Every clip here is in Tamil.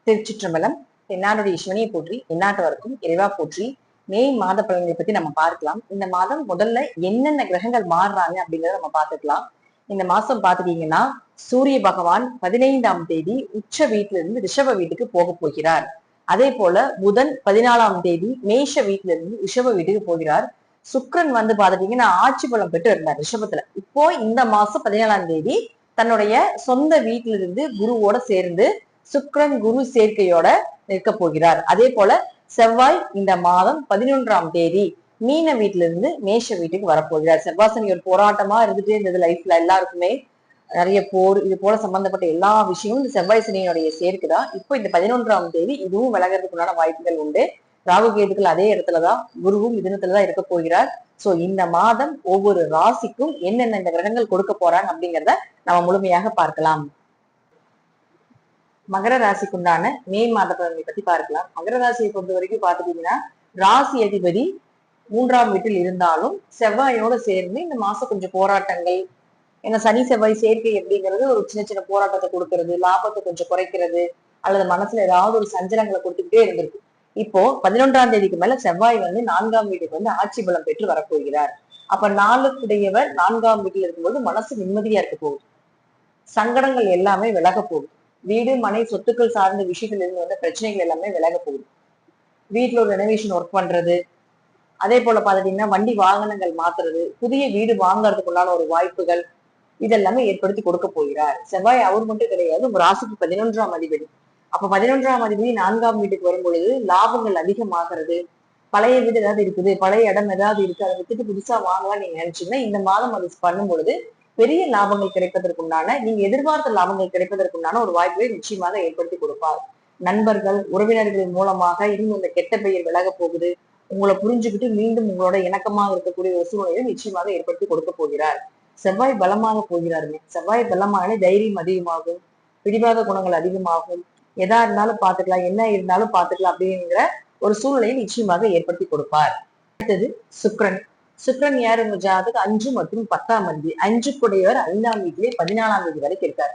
திருச்சிற்றம்பலம். தென்னாடுடைய சிவனையை போற்றி, எந்நாட்டவருக்கும் இறைவா போற்றி. மே மாத பலன்களை பத்தி நம்ம பார்க்கலாம். இந்த மாதம் முதல்ல என்னென்ன கிரகங்கள் மாறுறாங்க அப்படிங்கறத நம்ம பார்த்துக்கலாம். இந்த மாசம் பாத்துட்டீங்கன்னா சூரிய பகவான் 15ஆம் தேதி உச்ச வீட்டுல இருந்து ரிஷப வீட்டுக்கு போக போகிறார். அதே போல புதன் 14ஆம் தேதி மேஷ வீட்டுல இருந்து ரிஷப வீட்டுக்கு போகிறார். சுக்கிரன் வந்து பாத்துட்டீங்கன்னா ஆட்சி பலம் பெற்று இருந்தார் ரிஷபத்துல. இப்போ இந்த மாசம் 14ஆம் தேதி தன்னுடைய சொந்த வீட்டில இருந்து குருவோட சேர்ந்து சுக்கிரன் குரு சேர்க்கையோட நிற்க போகிறார். அதே போல செவ்வாய் இந்த மாதம் 11ஆம் தேதி மீன வீட்டுல இருந்து மேஷ வீட்டுக்கு வரப்போகிறார். செவ்வாசனி ஒரு போராட்டமா இருந்துட்டே இருந்தது லைஃப்ல எல்லாருக்குமே. நிறைய போர் இது போல சம்பந்தப்பட்ட எல்லா விஷயமும் இந்த செவ்வாய் சனியினுடைய சேர்க்குதான். இப்போ இந்த 11ஆம் தேதி இதுவும் விலகிறதுக்குள்ளான வாய்ப்புகள் உண்டு. ராகு கேதுக்கள் அதே இடத்துலதான், குருவும் மிதுனத்துலதான் இருக்க போகிறார். சோ இந்த மாதம் ஒவ்வொரு ராசிக்கும் என்னென்ன இந்த கிரகங்கள் கொடுக்க போறாங்க அப்படிங்கிறத நம்ம முழுமையாக பார்க்கலாம். மகர ராசிக்குண்டான மே மாத பலன்களை பத்தி பார்க்கலாம். மகர ராசியை பொறுத்த வரைக்கும் பாத்துட்டீங்கன்னா ராசி அதிபதி 3ஆம் வீட்டில் இருந்தாலும் செவ்வாயோட சேர்ந்து இந்த மாசம் கொஞ்சம் போராட்டங்கள், ஏன்னா சனி செவ்வாய் சேர்க்கை அப்படிங்கிறது ஒரு சின்ன சின்ன போராட்டத்தை கொடுக்கறது, லாபத்தை கொஞ்சம் குறைக்கிறது, அல்லது மனசுல ஏதாவது ஒரு சஞ்சலங்களை கொடுத்துக்கிட்டே இருந்திருக்கு. இப்போ 11ஆம் தேதிக்கு மேல செவ்வாய் வந்து 4ஆம் வீட்டுக்கு வந்து ஆட்சி பலம் பெற்று வரப்போகிறார். அப்ப நாளுக்குடையவர் 4ஆம் வீட்டில் இருக்கும்போது மனசு நிம்மதியா இருக்க போகுது. சங்கடங்கள் எல்லாமே விலக போகுது. வீடு மனை சொத்துக்கள் சார்ந்த விஷயத்துல இருந்து வந்த பிரச்சனைகள் எல்லாமே விலக போகுது. வீட்டுல ஒரு ரெனோவேஷன் ஒர்க் பண்றது, அதே போல பாத்தீங்கன்னா வண்டி வாகனங்கள் மாத்துறது, புதிய வீடு வாங்குறதுக்கு உண்டான ஒரு வாய்ப்புகள், இதெல்லாமே ஏற்படுத்தி கொடுக்க போகிறார். செவ்வாய் அவர் மட்டும் கிடையாது, உங்க ராசிக்கு 11ஆம் அதிபதி. அப்ப 11ஆம் அதிபதி 4ஆம் வீட்டுக்கு வரும் பொழுது லாபங்கள் அதிகமாகிறது. பழைய வீடு ஏதாவது இருக்குது, பழைய இடம் ஏதாவது இருக்கு, அதை வித்துட்டு புதுசா வாங்கலாம் நீங்க நினைச்சீங்கன்னா இந்த மாதம் அது பண்ணும் பொழுது பெரிய லாபங்கள் கிடைப்பதற்குண்டான, நீங்க எதிர்பார்த்த லாபங்கள் கிடைப்பதற்குண்டான ஒரு வாய்ப்பை நிச்சயமாக ஏற்படுத்தி கொடுப்பார். நண்பர்கள் உறவினர்கள் மூலமாக இன்னும் இந்த கெட்ட பெயர் விலக போகுது. உங்களை புரிஞ்சுக்கிட்டு மீண்டும் உங்களோட இணக்கமாக இருக்கக்கூடிய ஒரு சூழ்நிலையை நிச்சயமாக ஏற்படுத்தி கொடுக்க போகிறார். செவ்வாய் பலமாக போகிறாருங்க. செவ்வாய் பலமானாலே தைரியம் அதிகமாகும், பிடிவாத குணங்கள் அதிகமாகும். எதா இருந்தாலும் பாத்துக்கலாம், என்ன இருந்தாலும் பாத்துக்கலாம் அப்படிங்கிற ஒரு சூழ்நிலையை நிச்சயமாக ஏற்படுத்தி கொடுப்பார். அடுத்தது சுக்கிரன். சுக்கிரன் யார் உங்க ஜாதகம் 5 மற்றும் 10ஆம் அதிபதி. 5 குடையவர் 5ஆம் வீட்டிலே 14ஆம் தேதி வரைக்கும் இருக்காரு.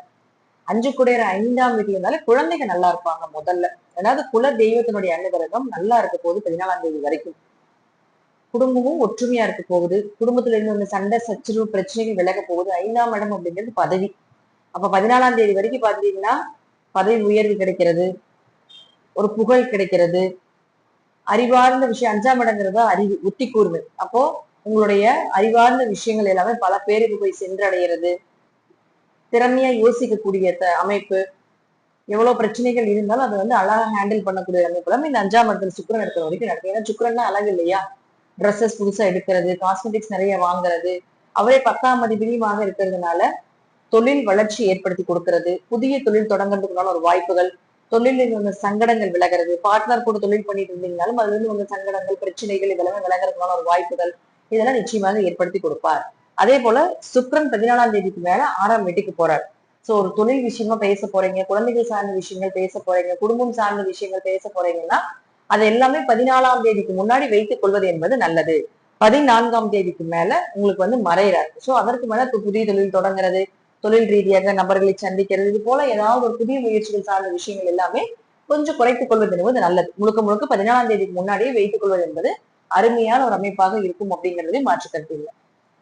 5 குடையவர் 5ஆம் வீட்டுல இருந்தாலே குழந்தைங்க நல்லா இருப்பாங்க முதல்ல. அதாவது குல தெய்வத்தினுடைய அனுகிரகம் நல்லா இருக்க போகுது 14ஆம் தேதி வரைக்கும். குடும்பமும் ஒற்றுமையா இருக்க போகுது. குடும்பத்துல இருந்து வந்து சண்டை சச்சரவு பிரச்சனைகள் விலக போகுது. 5ஆம் இடம் அப்படிங்கிறது பதவி. அப்ப 14ஆம் தேதி வரைக்கும் பாத்தீங்கன்னா பதவி உயர்வு கிடைக்கிறது, ஒரு புகழ் கிடைக்கிறது, அறிவார்ந்த விஷயம். 5ஆம் இடங்கிறதா அறிவு, புத்தி கூர்மை. அப்போ உங்களுடைய அறிவார்ந்த விஷயங்கள் எல்லாமே பல பேருக்கு போய் சென்றடைகிறது. திறமையா யோசிக்கக்கூடிய அமைப்பு, எவ்வளவு பிரச்சனைகள் இருந்தாலும் அதை வந்து அழகா ஹேண்டில் பண்ணக்கூடிய அமைப்பு இந்த 5ஆம் இடத்துல சுக்கிரன் இருக்கிற வரைக்கும் நடக்கும். ஏன்னா சுக்கிரன்னா அழகு இல்லையா? ட்ரெஸ்ஸஸ் புதுசா எடுக்கிறது, காஸ்மெட்டிக்ஸ் நிறைய வாங்குறது. அவரே 10ஆம் அதிபதியுமாக இருக்கிறதுனால தொழில் வளர்ச்சி ஏற்படுத்தி கொடுக்கிறது, புதிய தொழில் தொடங்குறதுக்குள்ளான ஒரு வாய்ப்புகள், தொழிலில் இருந்த சங்கடங்கள் விலகிறது. பார்ட்னர் கூட தொழில் பண்ணிட்டு இருந்தீங்கனாலும் அதுல இருந்து வந்த சங்கடங்கள் பிரச்சனைகள் இதெல்லாமே விலகிறதுக்கான ஒரு வாய்ப்புகள், இதெல்லாம் நிச்சயமாக ஏற்படுத்தி கொடுப்பார். அதே போல சுக்கிரன் 14ஆம் தேதிக்கு மேல 6ஆம் வீட்டுக்கு போறார். சோ ஒரு தொழில் விஷயமா பேச போறீங்க, குழந்தைகள் சார்ந்த விஷயங்கள் பேச போறீங்க, குடும்பம் சார்ந்த விஷயங்கள் பேச போறீங்கன்னா அது எல்லாமே 14ஆம் தேதிக்கு முன்னாடி வைத்துக் கொள்வது என்பது நல்லது. 14ஆம் தேதிக்கு மேல உங்களுக்கு வந்து மறைறார். சோ அதற்கு மேல புதிய தொழில் தொடங்குறது, தொழில் ரீதியாக நபர்களை சந்திக்கிறது, இது போல ஏதாவது ஒரு புதிய முயற்சிகள் சார்ந்த விஷயங்கள் எல்லாமே கொஞ்சம் குறைத்துக் கொள்வது என்பது நல்லது. முழுக்க முழுக்க 14ஆம் தேதிக்கு முன்னாடியே வைத்துக் கொள்வது என்பது அருமையான ஒரு அமைப்பாக இருக்கும் அப்படிங்கிறதே மாற்று கருத்து இல்லை.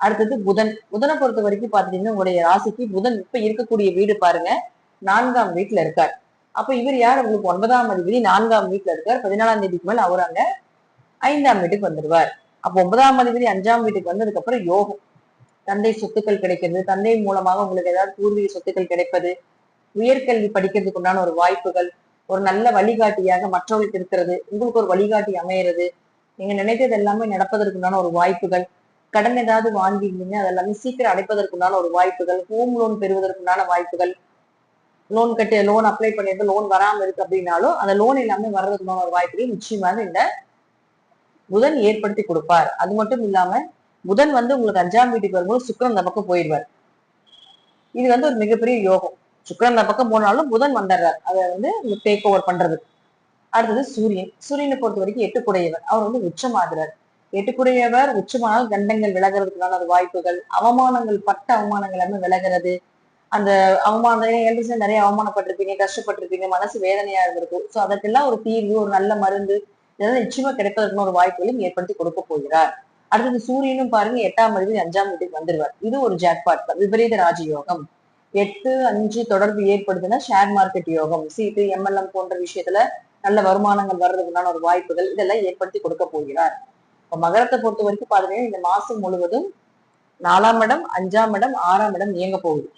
அடுத்தது புதன். புதனை பொறுத்த வரைக்கும் பாத்தீங்கன்னா உங்களுடைய ராசிக்கு புதன் இப்ப இருக்கக்கூடிய வீடு பாருங்க 4ஆம் வீட்டுல இருக்கார். அப்ப இவர் யார்? உங்களுக்கு 9ஆம் அதிபதி 4ஆம் வீட்டுல இருக்கார். 14ஆம் தேதிக்கு மேல அவர் அங்க 5ஆம் வீட்டுக்கு வந்துடுவார். அப்ப 9ஆம் அதிபதி 5ஆம் வீட்டுக்கு வந்ததுக்கு அப்புறம் யோகம், தந்தை சொத்துக்கள் கிடைக்கிறது, தந்தை மூலமாக உங்களுக்கு ஏதாவது பூர்வீக சொத்துக்கள் கிடைப்பது, உயர்கல்வி படிக்கிறதுக்கு உண்டான ஒரு வாய்ப்புகள், ஒரு நல்ல வழிகாட்டியாக மற்றவர்களுக்கு இருக்கிறது, உங்களுக்கு ஒரு வழிகாட்டி அமையிறது, நீங்க நினைத்தது எல்லாமே நடப்பதற்குண்டான ஒரு வாய்ப்புகள், கடன் ஏதாவது வாங்கியிருந்தீங்க அதெல்லாமே சீக்கிரம் அடைப்பதற்குண்டான ஒரு வாய்ப்புகள், ஹோம் லோன் பெறுவதற்குண்டான வாய்ப்புகள், லோன் அப்ளை பண்ணிட்டு லோன் வராம இருக்கு அப்படின்னாலும் அந்த லோன் எல்லாமே வர்றதுக்குண்டான ஒரு வாய்ப்புகள் நிச்சயமாக இந்த புதன் ஏற்படுத்தி கொடுப்பார். அது மட்டும் இல்லாம புதன் வந்து உங்களுக்கு 5ஆம் வீட்டுக்கு வரும்போது சுக்கிரன் அந்த பக்கம் போயிடுவார். இது வந்து ஒரு மிகப்பெரிய யோகம். சுக்கிரன் அந்த பக்கம் போனாலும் புதன் வந்துடுறார், அதை வந்து டேக் ஓவர் பண்றது. அடுத்தது சூரியன். சூரியனை பொறுத்த வரைக்கும் 8 குடையவர், அவர் வந்து உச்சமாகிறார். 8 குடையவர் உச்சமானால் கண்டங்கள் விலகிறதுக்கான வாய்ப்புகள், அவமானங்கள் பட்ட அவமானங்கள் எல்லாமே விலகிறது. அந்த அவமானம் ஏழு நிறைய அவமானப்பட்டிருப்பீங்க, கஷ்டப்பட்டிருப்பீங்க, மனசு வேதனையா இருந்திருக்கும். சோ அதற்கெல்லாம் ஒரு தீர்வு, ஒரு நல்ல மருந்து இதெல்லாம் நிச்சயமா கிடைப்பதற்கான ஒரு வாய்ப்புகளையும் ஏற்படுத்தி கொடுக்க போகிறார். அடுத்தது சூரியனும் பாருங்க 8ஆம் அதிபதி 5ஆம் வீட்டுக்கு வந்துருவார். இது ஒரு ஜாக்பாட் தான், விபரீத ராஜயோகம். 8, 5 தொடர்பு ஏற்படுதுன்னா ஷேர் மார்க்கெட் யோகம், சீட்டு, MLM போன்ற விஷயத்துல நல்ல வருமானங்கள் வர்றதுக்குண்டான ஒரு வாய்ப்புகள் இதெல்லாம் ஏற்படுத்தி கொடுக்க போகிறார். இப்ப மகரத்தை பொறுத்த வரைக்கும் பாத்தீங்கன்னா இந்த மாசம் முழுவதும் 4ஆம் இடம், 5ஆம் இடம், 6ஆம் இடம் இயங்க போகுது.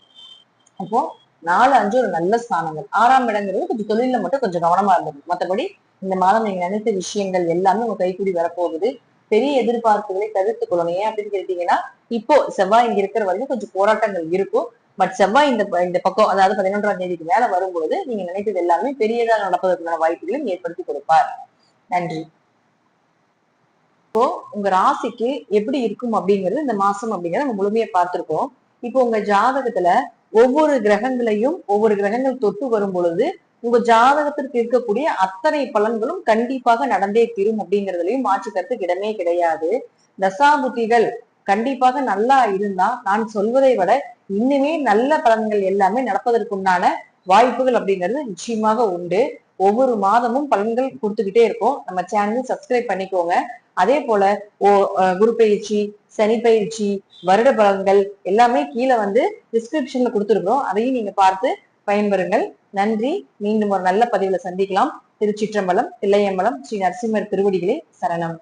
அப்போ 4, 5 ஒரு நல்ல ஸ்தானங்கள். 6ஆம் இடங்கிறது கொஞ்சம் தொழில மட்டும் கொஞ்சம் கவனமா இருந்தது. மத்தபடி இந்த மாதம் நீங்க நினைத்த விஷயங்கள் எல்லாமே உங்க கைக்கூடி வரப்போகுது. பெரிய எதிர்பார்ப்புகளை தவிர்த்துக் கொள்ளணும். ஏன் அப்படின்னு கேட்டீங்கன்னா, இப்போ செவ்வாய் இங்க இருக்கிற வரைக்கும் கொஞ்சம் போராட்டங்கள் இருக்கும். பட் செவ்வாய் இந்த பக்கம், அதாவது 11ஆம் தேதிக்கு மேல வரும்பொழுது நீங்க நினைத்தது எல்லாமே பெரியதாக நடப்பதற்கான வாய்ப்புகளையும் ஏற்படுத்தி கொடுப்பார். நன்றி. இப்போ உங்க ராசிக்கு எப்படி இருக்கும் அப்படிங்கிறது இந்த மாசம் அப்படிங்கறத நம்ம முழுமையா பார்த்திருக்கோம். இப்போ உங்க ஜாதகத்துல ஒவ்வொரு கிரகங்கள் தொட்டு வரும் பொழுது உங்க ஜாதகத்திற்கு இருக்கக்கூடிய அத்தனை பலன்களும் கண்டிப்பாக நடந்தே தீரும் அப்படிங்கிறதுலயும் மாற்று கருத்துக்கு இடமே கிடையாது. தசாபுத்திகள் கண்டிப்பாக நல்லா இருந்தா நான் சொல்வதை விட இன்னுமே நல்ல பலன்கள் எல்லாமே நடப்பதற்குண்டான வாய்ப்புகள் அப்படிங்கிறது நிச்சயமாக உண்டு. ஒவ்வொரு மாதமும் பலன்கள் கொடுத்துக்கிட்டே இருக்கும். நம்ம சேனல் சப்ஸ்கிரைப் பண்ணிக்கோங்க. அதே போல குரு பயிற்சி, சனி பயிற்சி, வருட பலன்கள் எல்லாமே கீழே வந்து டிஸ்கிரிப்ஷன்ல கொடுத்துருக்கோம். அதையும் நீங்க பார்த்து பயன்பெறுங்கள். நன்றி. மீண்டும் ஒரு நல்ல பதிவுல சந்திக்கலாம். திருச்சிற்றம்பலம், தில்லையம்பலம், ஸ்ரீ நரசிம்மர் திருவடிகளே சரணம்.